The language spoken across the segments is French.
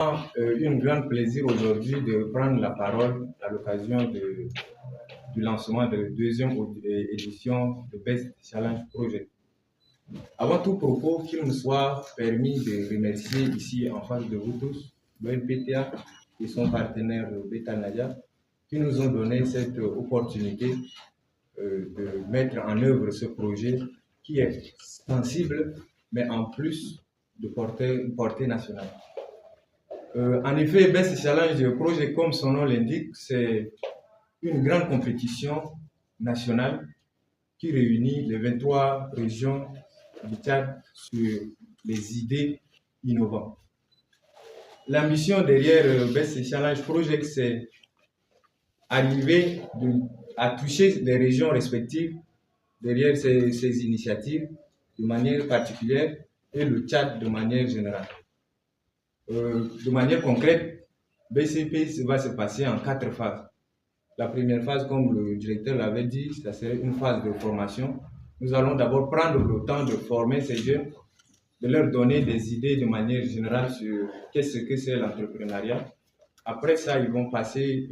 Un grand plaisir aujourd'hui de prendre la parole à l'occasion du lancement de la deuxième édition de Best Challenge Project. Avant tout propos, qu'il me soit permis de remercier ici en face de vous tous l'ONPTA et son partenaire Beta Nadia qui nous ont donné cette opportunité de mettre en œuvre ce projet qui est sensible, mais en plus de portée nationale. En effet, Best Challenge Project, comme son nom l'indique, c'est une grande compétition nationale qui réunit les 23 régions du Tchad sur les idées innovantes. L'ambition derrière Best Challenge Project, c'est arriver à toucher les régions respectives derrière ces initiatives de manière particulière et le Tchad de manière générale. De manière concrète, BCP va se passer en 4 phases. La première phase, comme le directeur l'avait dit, ça serait une phase de formation. Nous allons d'abord prendre le temps de former ces jeunes, de leur donner des idées de manière générale sur qu'est-ce que c'est l'entrepreneuriat. Après ça, ils vont passer,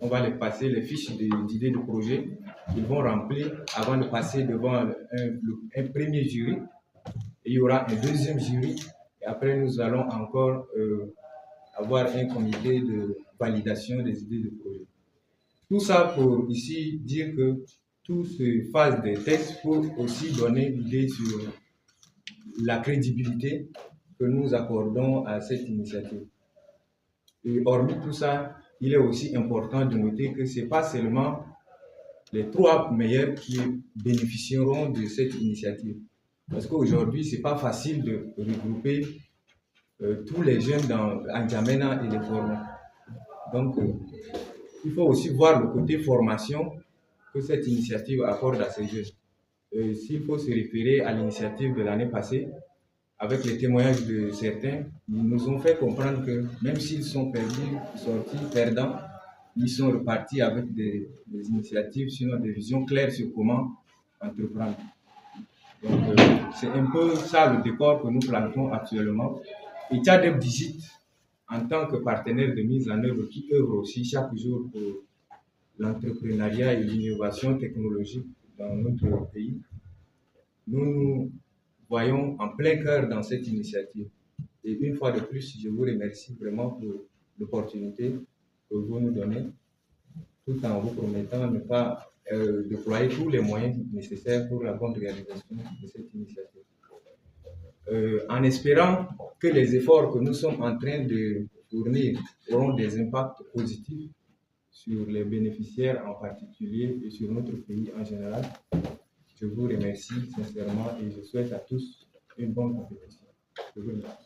on va les passer les fiches d'idées de projet. Ils vont remplir avant de passer devant un premier jury. Et il y aura un deuxième jury. Et après, nous allons encore avoir un comité de validation des idées de projet. Tout ça pour ici dire que tout se phase des textes pour aussi donner l'idée sur la crédibilité que nous accordons à cette initiative. Et hormis tout ça, il est aussi important de noter que ce n'est pas seulement les 3 meilleurs qui bénéficieront de cette initiative. Parce qu'aujourd'hui, ce n'est pas facile de regrouper tous les jeunes dans N'Djamena et les former. Donc, il faut aussi voir le côté formation que cette initiative accorde à ces jeunes. S'il faut se référer à l'initiative de l'année passée, avec les témoignages de certains, ils nous ont fait comprendre que même s'ils sont sortis perdants, ils sont repartis avec des initiatives, sinon des visions claires sur comment entreprendre. Donc, c'est un peu ça le décor que nous plantons actuellement. Et Tchadeb Digit, en tant que partenaire de mise en œuvre, qui œuvre aussi chaque jour pour l'entrepreneuriat et l'innovation technologique dans notre pays, nous nous voyons en plein cœur dans cette initiative. Et une fois de plus, je vous remercie vraiment pour l'opportunité que vous nous donnez, tout en vous promettant de ne pas déployer tous les moyens nécessaires pour la bonne réalisation de cette initiative. En espérant que les efforts que nous sommes en train de fournir auront des impacts positifs sur les bénéficiaires en particulier et sur notre pays en général, je vous remercie sincèrement et je souhaite à tous une bonne compétition. Je vous remercie.